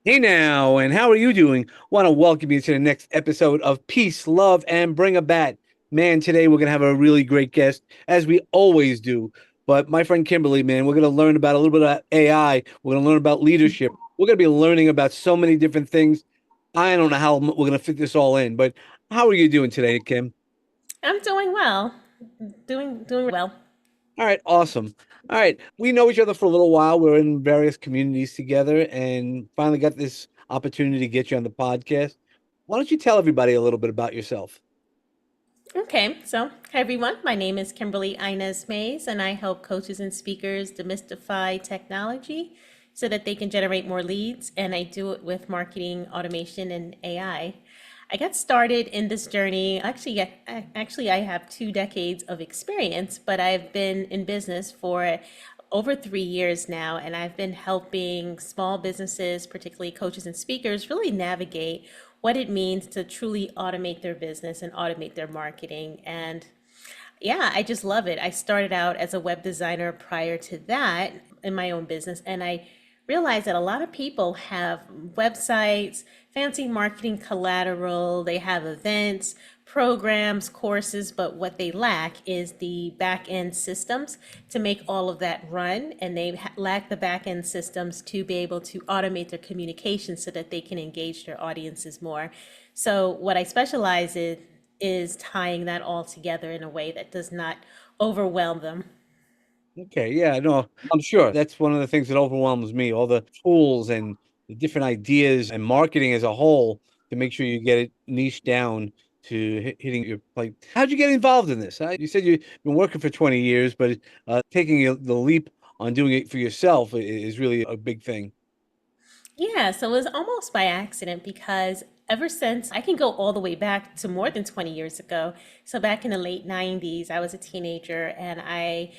Hey now, and how are you doing? Want to welcome you to the next episode of Peace, Love, and Bring a Bat. Man, today we're going to have a really great guest, as we always do. But my friend Kimberly, man, we're going to learn about a little bit of AI. We're going to learn about leadership. We're going to be learning about so many different things. I don't know how we're going to fit this all in, but how are you doing today, Kim? I'm doing well. Doing well. All right, awesome. All right, we know each other for a little while. We're in various communities together and finally got this opportunity to get you on the podcast. Why don't you tell everybody a little bit about yourself? Okay, so hi everyone. My name is Kimberley Inez Mays, and I help coaches and speakers demystify technology so that they can generate more leads. And I do it with marketing, automation, and AI. I got started in this journey. Actually, I have 2 decades of experience, but I've been in business for over 3 years now, and I've been helping small businesses, particularly coaches and speakers, really navigate what it means to truly automate their business and automate their marketing. And yeah, I just love it. I started out as a web designer prior to that in my own business, and I realized that a lot of people have websites, fancy marketing collateral, they have events, programs, courses, but what they lack is the back end systems to make all of that run, and they lack the back end systems to be able to automate their communication so that they can engage their audiences more. So, what I specialize in is tying that all together in a way that does not overwhelm them. Okay, yeah, no, I'm sure that's one of the things that overwhelms me, all the tools and the different ideas and marketing as a whole to make sure you get it niche down to hitting your like. How'd you get involved in this? You said you've been working for 20 years, but taking the leap on doing it for yourself is really a big thing. Yeah, so it was almost by accident because ever since I can go all the way back to more than 20 years ago. So back in the late 90s, I was a teenager and I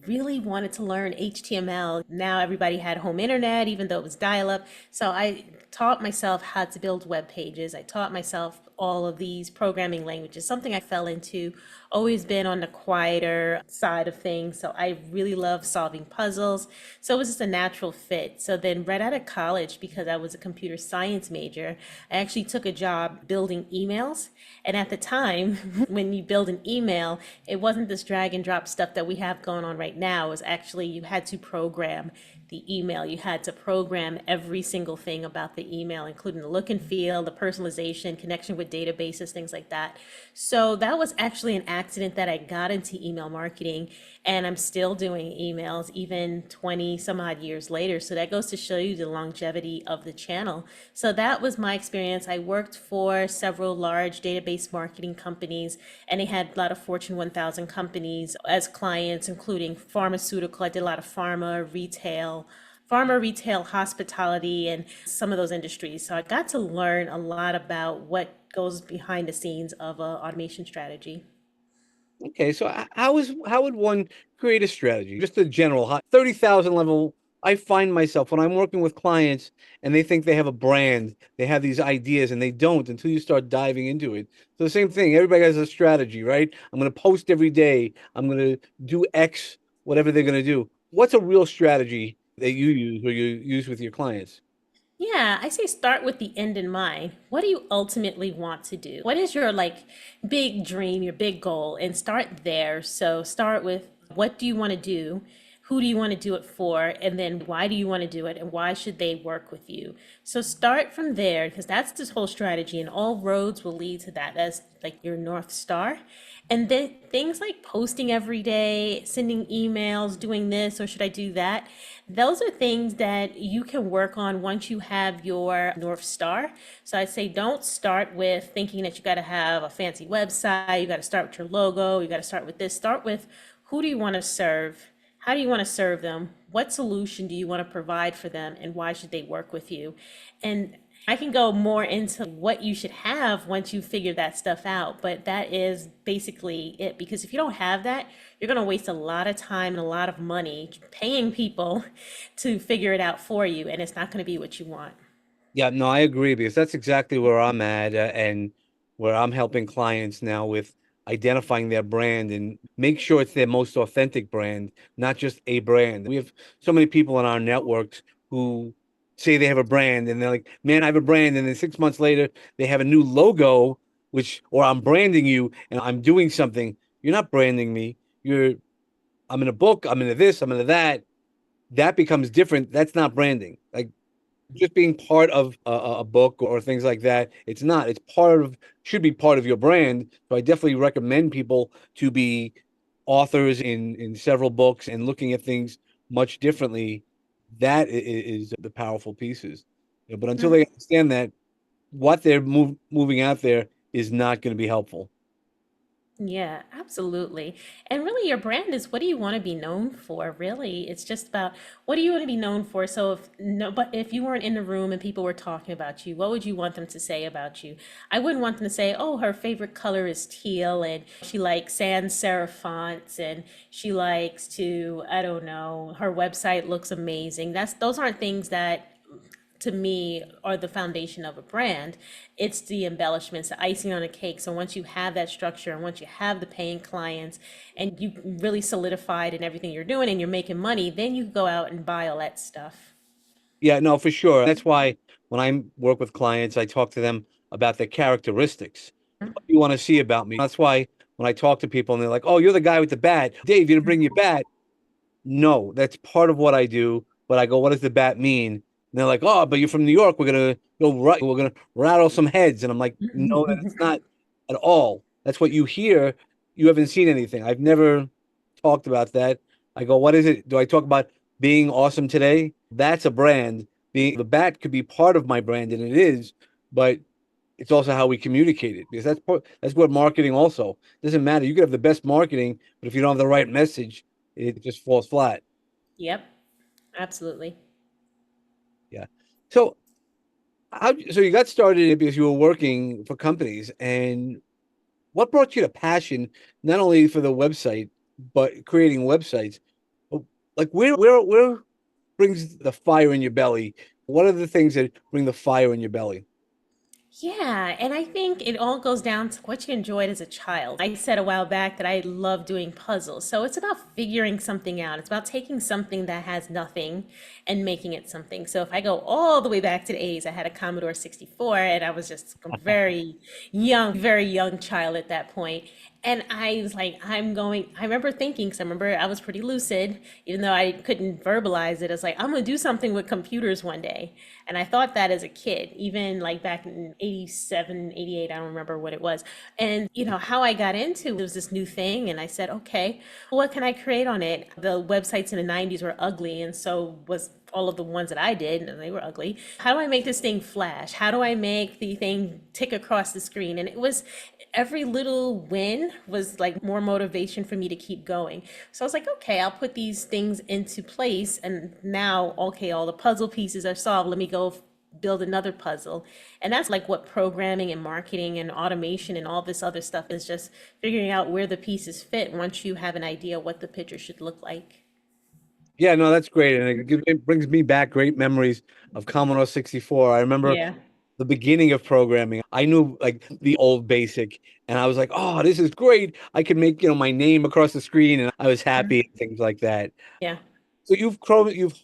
really wanted to learn HTML. Now everybody had home internet, even though it was dial up. So I taught myself how to build web pages. I taught myself all of these programming languages, something I fell into, always been on the quieter side of things. So I really love solving puzzles. So it was just a natural fit. So then, right out of college, because I was a computer science major, I actually took a job building emails. And at the time, when you build an email, it wasn't this drag and drop stuff that we have going on right now. It was actually you had to program the email. You had to program every single thing about the email, including the look and feel, the personalization, connection with databases, things like that. So that was actually an accident that I got into email marketing, and I'm still doing emails even 20 some odd years later. So that goes to show you the longevity of the channel. So that was my experience. I worked for several large database marketing companies, and they had a lot of Fortune 1000 companies as clients, including pharmaceutical. I did a lot of pharma, retail, hospitality, and some of those industries. So I got to learn a lot about what goes behind the scenes of a automation strategy. Okay, so how would one create a strategy? Just a general 30,000 level. I find myself when I'm working with clients and they think they have a brand, they have these ideas and they don't until you start diving into it. So the same thing, everybody has a strategy, right? I'm going to post every day. I'm going to do X, whatever they're going to do. What's a real strategy that you use or you use with your clients? Yeah, I say start with the end in mind. What do you ultimately want to do? What is your big dream, your big goal? And start there. So start with what do you want to do? Who do you want to do it for? And then why do you want to do it? And why should they work with you? So start from there because that's this whole strategy, and all roads will lead to that. That's like your North Star. And then things like posting every day, sending emails, doing this, or should I do that? Those are things that you can work on once you have your North Star. So I'd say don't start with thinking that you got to have a fancy website, you got to start with your logo, you got to start with this. Start with who do you want to serve? How do you want to serve them? What solution do you want to provide for them? And why should they work with you? And I can go more into what you should have once you figure that stuff out, but that is basically it. Because if you don't have that, you're going to waste a lot of time and a lot of money paying people to figure it out for you, and it's not going to be what you want. Yeah, no, I agree because that's exactly where I'm at and where I'm helping clients now with identifying their brand and make sure it's their most authentic brand, not just a brand. We have so many people in our networks who say they have a brand and they're like, man, I have a brand. And then 6 months later, they have a new logo, which, or I'm branding you and I'm doing something. You're not branding me. I'm in a book, I'm into this, I'm into that. That becomes different. That's not branding. Like just being part of a book or things like that. It's not. It's part of, should be part of your brand. So I definitely recommend people to be authors in several books and looking at things much differently. That is the powerful pieces. But until they understand that, what they're moving out there is not going to be helpful. Yeah, absolutely. And really, your brand is what do you want to be known for? Really, it's just about what do you want to be known for. So if no, but if you weren't in the room and people were talking about you, what would you want them to say about you? I wouldn't want them to say, "Oh, her favorite color is teal, and she likes sans serif fonts, and she likes to, I don't know, her website looks amazing." Those aren't things that to me are the foundation of a brand. It's the embellishments, the icing on a cake. So once you have that structure and once you have the paying clients and you really solidified in everything you're doing and you're making money, then you go out and buy all that stuff. Yeah, no, for sure. That's why when I work with clients, I talk to them about their characteristics. What do you want to see about me? That's why when I talk to people and they're like, "Oh, you're the guy with the bat. Dave, you didn't bring your bat." No, that's part of what I do. But I go, "What does the bat mean?" And they're like, "Oh, but you're from New York. We're gonna go right. We're gonna rattle some heads." And I'm like, "No, that's not at all. That's what you hear. You haven't seen anything. I've never talked about that." I go, "What is it? Do I talk about being awesome today?" That's a brand. Being the bat could be part of my brand, and it is, but it's also how we communicate it because that's what marketing also doesn't matter. You could have the best marketing, but if you don't have the right message, it just falls flat. Yep, absolutely. Yeah. So so you got started because you were working for companies, and what brought you to passion not only for the website but creating websites? Like where brings the fire in your belly? What are the things that bring the fire in your belly? Yeah, and I think it all goes down to what you enjoyed as a child. I said a while back that I love doing puzzles. So it's about figuring something out. It's about taking something that has nothing and making it something. So if I go all the way back to the 80s, I had a Commodore 64 and I was just a very young child at that point. And I was like, I remember thinking, because I remember I was pretty lucid, even though I couldn't verbalize it. It's like, I'm going to do something with computers one day. And I thought that as a kid, even like back in 87, 88, I don't remember what it was. And, how I got into it was this new thing. And I said, okay, what can I create on it? The websites in the 90s were ugly. And so was all of the ones that I did, and they were ugly. How do I make this thing flash? How do I make the thing tick across the screen? And it was every little win was like more motivation for me to keep going. So I was like, okay, I'll put these things into place. And now, okay, all the puzzle pieces are solved. Let me go build another puzzle. And that's like what programming and marketing and automation and all this other stuff is, just figuring out where the pieces fit once you have an idea what the picture should look like. Yeah, no, that's great. And it brings me back great memories of Commodore 64. I remember Yeah. the beginning of programming. I knew like the old basic, and I was like, "Oh, this is great. I can make, my name across the screen," and I was happy and things like that. Yeah. So you've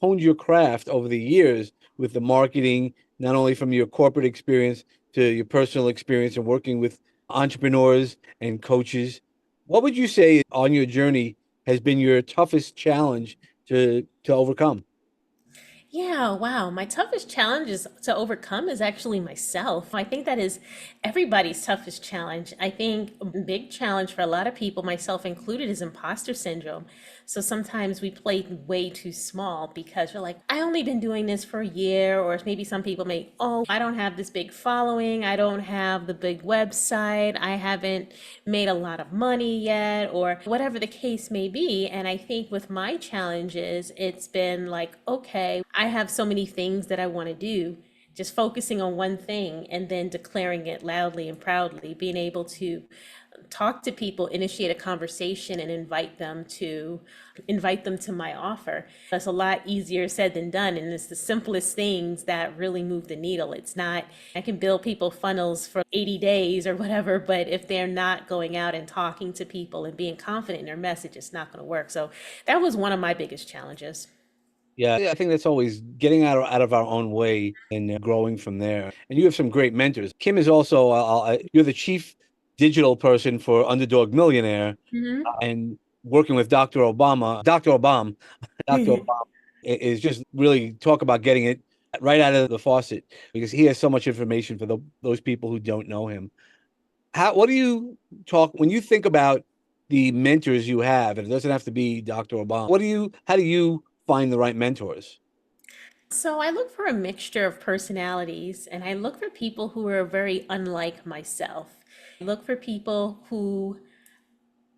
honed your craft over the years with the marketing, not only from your corporate experience to your personal experience and working with entrepreneurs and coaches. What would you say on your journey has been your toughest challenge to overcome? Yeah, wow. My toughest challenge is to overcome is actually myself. I think that is everybody's toughest challenge. I think a big challenge for a lot of people, myself included, is imposter syndrome. So sometimes we play way too small because we're like, I only been doing this for a year, or maybe some people may, oh, I don't have this big following, I don't have the big website, I haven't made a lot of money yet, or whatever the case may be. And I think with my challenges, it's been like, okay, I have so many things that I want to do. Just focusing on one thing and then declaring it loudly and proudly, being able to talk to people, initiate a conversation, and invite them to my offer. That's a lot easier said than done, and it's the simplest things that really move the needle. It's not, I can build people funnels for 80 days or whatever, but if they're not going out and talking to people and being confident in their message, it's not going to work. So that was one of my biggest challenges. Yeah, I think that's always getting out of our own way and growing from there. And you have some great mentors. Kim is also, you're the chief digital person for Underdog Millionaire and working with Dr. Obama. Dr. Obama is just really talk about getting it right out of the faucet because he has so much information for those people who don't know him. What do you talk when you think about the mentors you have? And it doesn't have to be Dr. Obama. How do you find the right mentors? So I look for a mixture of personalities and I look for people who are very unlike myself. I look for people who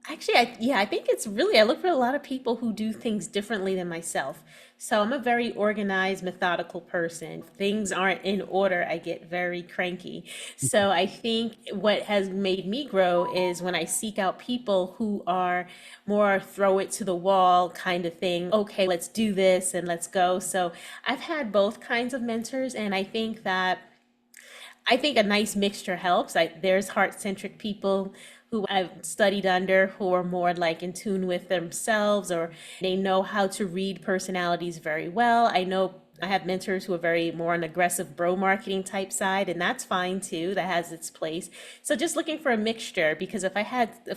actually, I think it's really, I look for a lot of people who do things differently than myself. So I'm a very organized, methodical person. If things aren't in order, I get very cranky. So I think what has made me grow is when I seek out people who are more throw it to the wall kind of thing. Okay, let's do this and let's go. So I've had both kinds of mentors, and I think a nice mixture helps. There's heart-centric people who I've studied under who are more like in tune with themselves or they know how to read personalities very well. I know I have mentors who are very more an aggressive bro marketing type side, and that's fine too. That has its place. So just looking for a mixture because if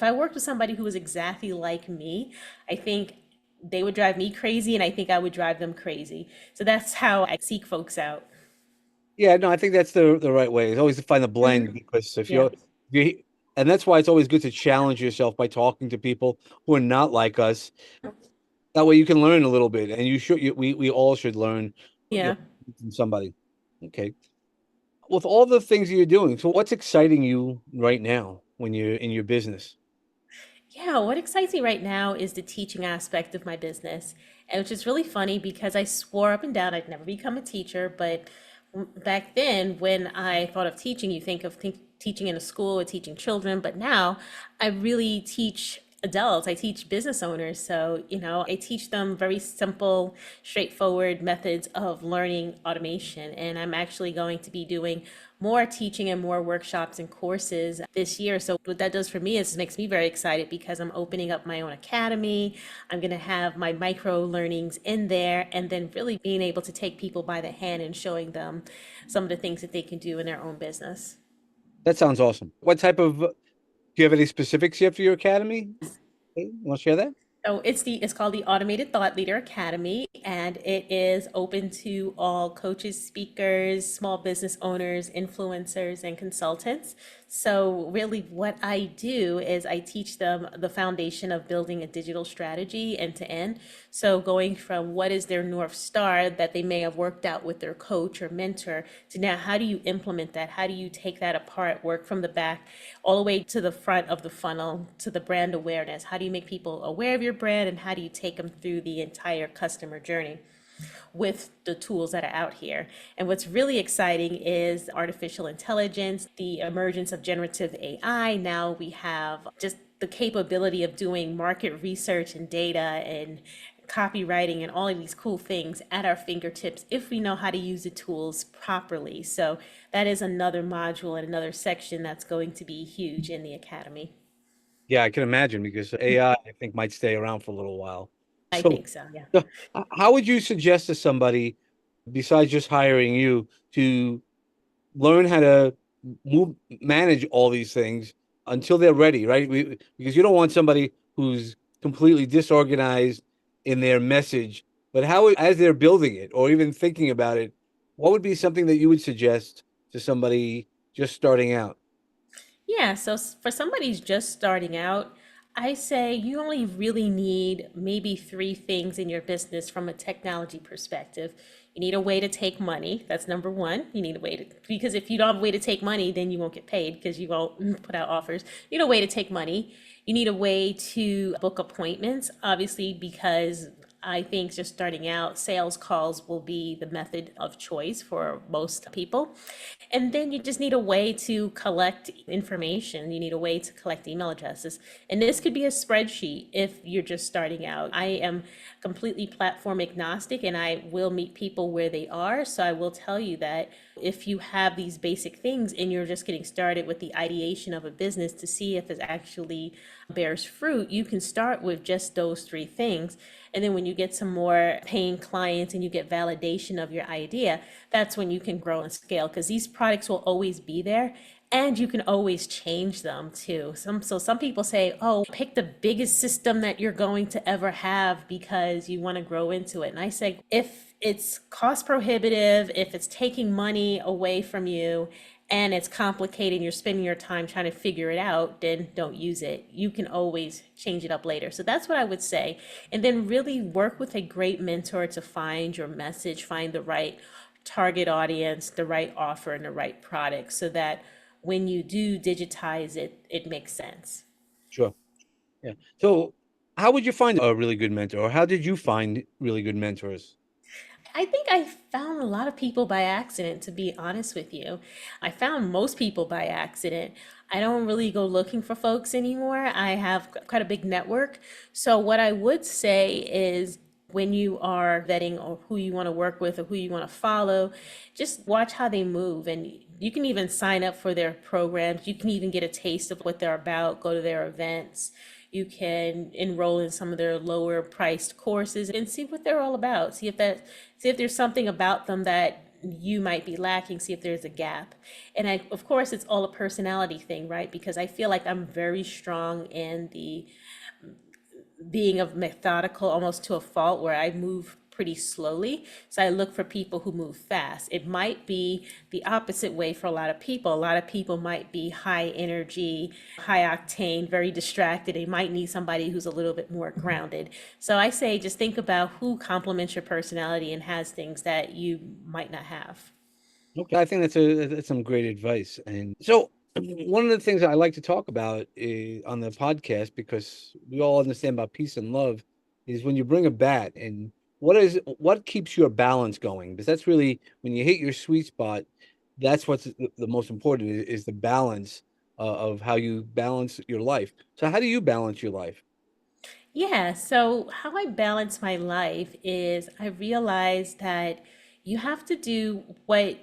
I worked with somebody who was exactly like me, I think they would drive me crazy and I think I would drive them crazy. So that's how I seek folks out. Yeah, no, I think that's the right way. It's always to find a blend Mhm. because Yeah. you, and that's why it's always good to challenge yourself by talking to people who are not like us. That way you can learn a little bit, and we all should learn, you Yeah. know, from somebody. Okay. With all the things you're doing, so what's exciting you right now when you're in your business? Yeah, what excites me right now is the teaching aspect of my business, and which is really funny because I swore up and down I'd never become a teacher, but back then when I thought of teaching, you think teaching in a school or teaching children, but now I really teach adults. I teach business owners, so I teach them very simple, straightforward methods of learning automation, and I'm actually going to be doing more teaching and more workshops and courses this year. So what that does for me is it makes me very excited because I'm opening up my own academy. I'm going to have my micro learnings in there and then really being able to take people by the hand and showing them some of the things that they can do in their own business. That sounds awesome. What type of, do you have any specifics yet for your academy? Okay, you want to share that? So it's called the Automated Thought Leader Academy, and it is open to all coaches, speakers, small business owners, influencers, and consultants. So really what I do is I teach them the foundation of building a digital strategy end to end. So going from what is their North Star that they may have worked out with their coach or mentor to now how do you implement that? How do you take that apart, work from the back all the way to the front of the funnel to the brand awareness? How do you make people aware of your brand and how do you take them through the entire customer journey with the tools that are out here? And what's really exciting is artificial intelligence, the emergence of generative AI. Now we have just the capability of doing market research and data and copywriting and all of these cool things at our fingertips if we know how to use the tools properly. So that is another module and another section that's going to be huge in the academy. Yeah, I can imagine because AI, I think, might stay around for a little while. I So, think so, yeah. how would you suggest to somebody, besides just hiring you, to learn how to manage all these things until they're ready, right? Because you don't want somebody who's completely disorganized in their message. But as they're building it or even thinking about it, what would be something that you would suggest to somebody just starting out? Yeah, so for somebody who's just starting out, I say you only really need maybe three things in your business from a technology perspective. You need a way to take money. That's number one. You need a way to, because if you don't have a way to take money, then you won't get paid because you won't put out offers. You need a way to take money. You need a way to book appointments, obviously, because I think just starting out, sales calls will be the method of choice for most people. And then you just need a way to collect information. You need a way to collect email addresses. And this could be a spreadsheet if you're just starting out. I am completely platform agnostic and I will meet people where they are. So I will tell you that If you have these basic things and you're just getting started with the ideation of a business to see if it actually bears fruit, you can start with just those three things. And then when you get some more paying clients and you get validation of your idea, that's when you can grow and scale, because these products will always be there. And you can always change them too. Some people say, oh, pick the biggest system that you're going to ever have because you want to grow into it. And I say, if it's cost prohibitive, if it's taking money away from you and it's complicated, you're spending your time trying to figure it out, then don't use it. You can always change it up later. So that's what I would say. And then really work with a great mentor to find your message, find the right target audience, the right offer, and the right product so that when you do digitize it, it makes sense. Sure. Yeah. So how would you find a really good mentor, or how did you find really good mentors? I think I found a lot of people by accident, to be honest with you. I found most people by accident. I don't really go looking for folks anymore. I have quite a big network. So, what I would say is when you are vetting or who you want to work with or who you want to follow, just watch how they move. And you can even sign up for their programs. You can even get a taste of what they're about, go to their events. You can enroll in some of their lower priced courses and see what they're all about. See if there's something about them that you might be lacking, see if there's a gap. And of course, it's all a personality thing, right? Because I feel like I'm very strong in the being of methodical almost to a fault where I move pretty slowly. So I look for people who move fast. It might be the opposite way for a lot of people. A lot of people might be high energy, high octane, very distracted. They might need somebody who's a little bit more grounded. So I say just think about who complements your personality and has things that you might not have. Okay, I think that's some great advice. And so one of the things I like to talk about on the podcast, because we all understand about peace and love, is when you bring a bat and what keeps your balance going? Because that's really when you hit your sweet spot, that's what's the most important is the balance of how you balance your life. So how do you balance your life? Yeah, so how I balance my life is I realize that you have to do what,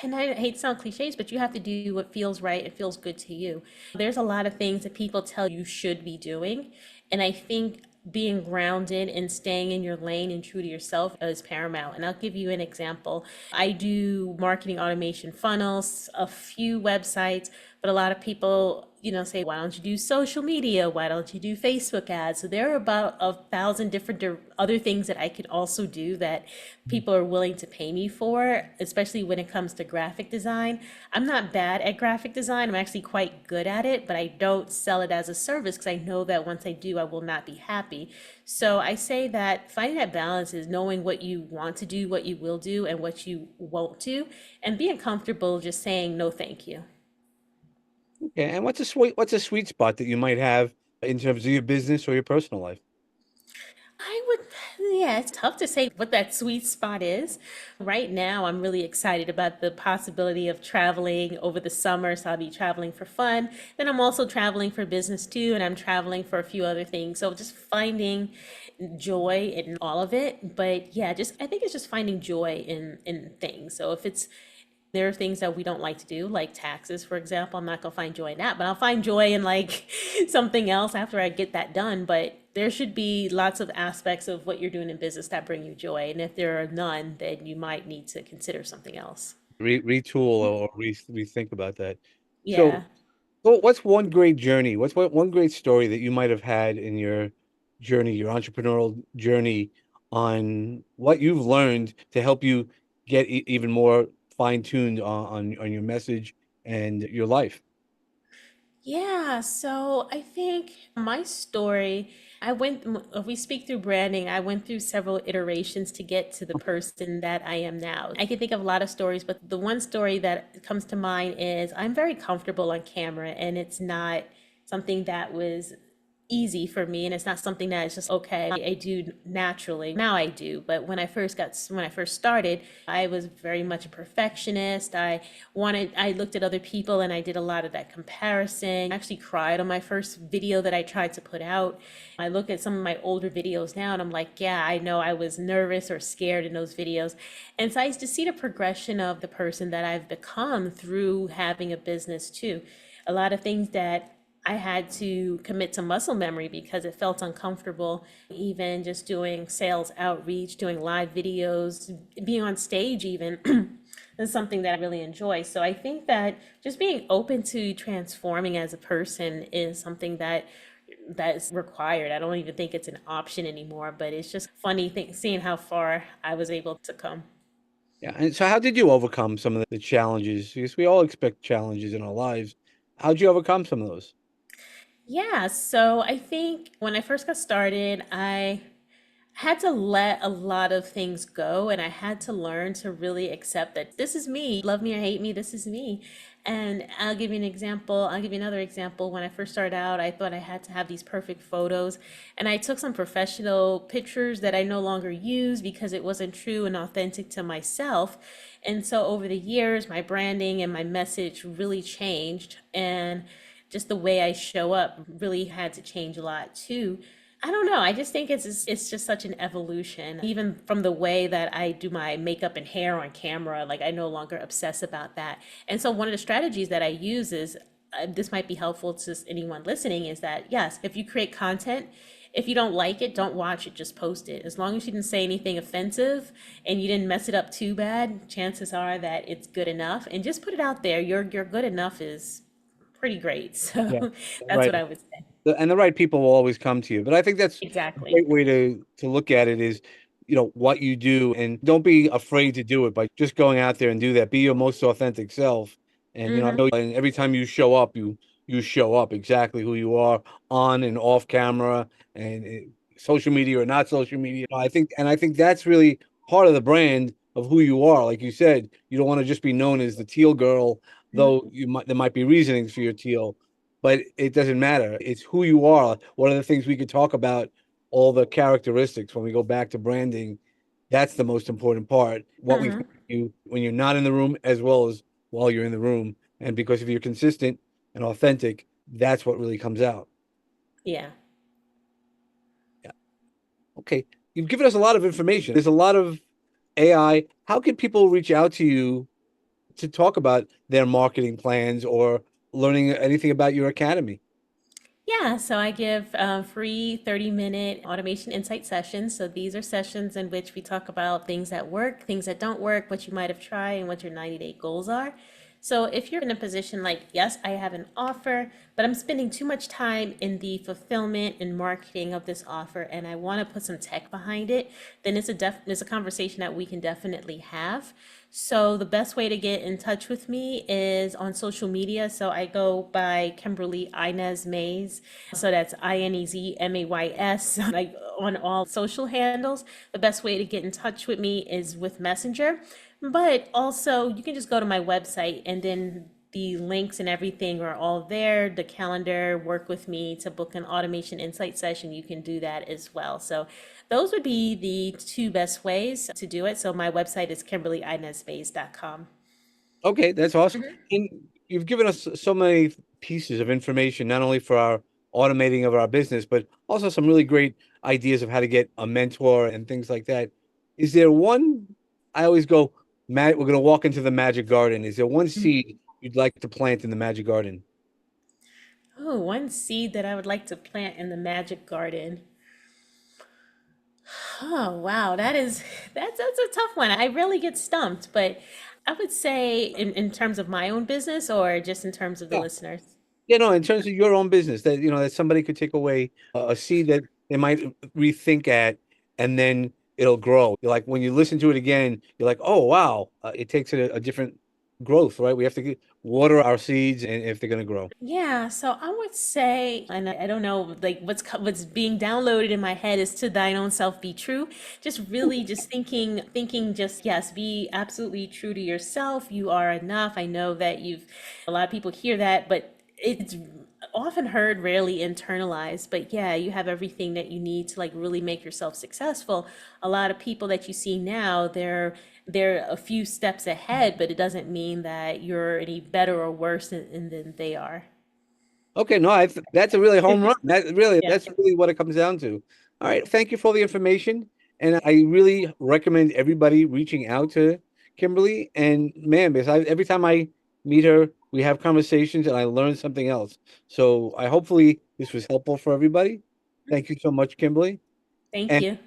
and I hate to sound cliches, but you have to do what feels right and feels good to you. There's a lot of things that people tell you should be doing, and I think being grounded and staying in your lane and true to yourself is paramount. And I'll give you an example. I do marketing automation funnels, a few websites, but a lot of people, say, why don't you do social media? Why don't you do Facebook ads? So there are about 1,000 different other things that I could also do that people are willing to pay me for, especially when it comes to graphic design. I'm not bad at graphic design. I'm actually quite good at it, but I don't sell it as a service because I know that once I do, I will not be happy. So I say that finding that balance is knowing what you want to do, what you will do, and what you won't do, and being comfortable just saying no, thank you. Okay, and what's a sweet spot that you might have in terms of your business or your personal life? I would, yeah, it's tough to say what that sweet spot is. Right now, I'm really excited about the possibility of traveling over the summer. So I'll be traveling for fun. Then I'm also traveling for business too, and I'm traveling for a few other things. So just finding joy in all of it. But yeah, just I think it's just finding joy in things. So if it's there are things that we don't like to do, like taxes, for example. I'm not gonna find joy in that, but I'll find joy in like something else after I get that done. But there should be lots of aspects of what you're doing in business that bring you joy. And if there are none, then you might need to consider something else. Retool or rethink about that. Yeah. So, well, what's one great journey? What's one great story that you might have had in your journey, your entrepreneurial journey, on what you've learned to help you get even more fine-tuned on your message and your life? Yeah, so I think my story, if we speak through branding, I went through several iterations to get to the person that I am now. I can think of a lot of stories, but the one story that comes to mind is I'm very comfortable on camera, and it's not something that was easy for me, and it's not something that is just okay, I do naturally. Now I do, but when I first started, I was very much a perfectionist. I looked at other people and I did a lot of that comparison. I actually cried on my first video that I tried to put out. I look at some of my older videos now and I'm like, yeah, I know I was nervous or scared in those videos. And so I used to see the progression of the person that I've become through having a business too. A lot of things that I had to commit to muscle memory because it felt uncomfortable, even just doing sales outreach, doing live videos, being on stage even. Is something that I really enjoy. So I think that just being open to transforming as a person is something that is required. I don't even think it's an option anymore, but it's just funny seeing how far I was able to come. Yeah. And so how did you overcome some of the challenges? Because we all expect challenges in our lives. How'd you overcome some of those? Yeah, so I think when I first got started, I had to let a lot of things go and I had to learn to really accept that this is me. Love me or hate me, this is me. And I'll give you an example. I'll give you another example. When I first started out, I thought I had to have these perfect photos. And I took some professional pictures that I no longer use because it wasn't true and authentic to myself. And so over the years, my branding and my message really changed. And just the way I show up really had to change a lot too. I don't know. I just think it's just such an evolution. Even from the way that I do my makeup and hair on camera, like I no longer obsess about that. And so one of the strategies that I use is this might be helpful to anyone listening is that yes, if you create content, if you don't like it, don't watch it, just post it. As long as you didn't say anything offensive and you didn't mess it up too bad, chances are that it's good enough. And just put it out there. Your good enough is pretty great. Yeah. So that's Right. what I would say. And the right people will always come to you. But I think that's a Exactly. great way to look at it is, what you do, and don't be afraid to do it by just going out there and do that. Be your most authentic self. And I Hmm. know, and every time you show up, you show up exactly who you are on and off camera and social media or not social media. I think that's really part of the brand of who you are. Like you said, you don't want to just be known as the teal girl, though there might be reasonings for your teal, but it doesn't matter. It's who you are. One of the things we could talk about, all the characteristics when we go back to branding, that's the most important part. What we think Hmm. of you when you're not in the room as well as while you're in the room. And because if you're consistent and authentic, that's what really comes out. Yeah. Yeah. Okay. You've given us a lot of information. There's a lot of AI. How can people reach out to you to talk about their marketing plans or learning anything about your academy? Yeah, so I give free 30-minute automation insight sessions. So these are sessions in which we talk about things that work, things that don't work, what you might have tried, and what your 90-day goals are. So if you're in a position like, yes, I have an offer, but I'm spending too much time in the fulfillment and marketing of this offer, and I want to put some tech behind it, then it's a conversation that we can definitely have. So the best way to get in touch with me is on social media. So I go by Kimberley Inez Mays. So that's INEZMAYS, like on all social handles. The best way to get in touch with me is with Messenger. But also you can just go to my website and then the links and everything are all there. The calendar, work with me to book an automation insight session. You can do that as well. So those would be the two best ways to do it. So my website is kimberleyinezmays.com. Okay, that's awesome. And you've given us so many pieces of information, not only for our automating of our business, but also some really great ideas of how to get a mentor and things like that. Is there one, I always go, Matt, we're going to walk into the magic garden. Is there one seed you'd like to plant in the magic garden? Oh, one seed that I would like to plant in the magic garden. Oh, wow. That's a tough one. I really get stumped, but I would say in terms of my own business or just in terms of the Yeah. listeners. In terms of your own business, that somebody could take away a seed that they might rethink at, and then it'll grow. You're like when you listen to it again, you're like, oh wow, it takes it a different growth, right? We have to water our seeds, and if they're going to grow. Yeah, so I would say, and I don't know, like what's being downloaded in my head is to thine own self be true. Just really just thinking just yes, be absolutely true to yourself. You are enough. I know that a lot of people hear that, but it's often heard, rarely internalized, but yeah, you have everything that you need to like really make yourself successful. A lot of people that you see now, they're a few steps ahead, but it doesn't mean that you're any better or worse than they are. Okay, no, that's a really home run. Yeah. That's really what it comes down to. All right, thank you for all the information, and I really recommend everybody reaching out to Kimberly. And man, because every time I meet her, we have conversations, and I learn something else. So I hopefully this was helpful for everybody. Thank you so much, Kimberly. Thank And you.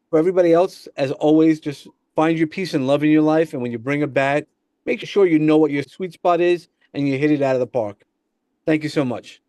for everybody else, as always, just find your peace and love in your life. And when you bring a bat, make sure you know what your sweet spot is and you hit it out of the park. Thank you so much.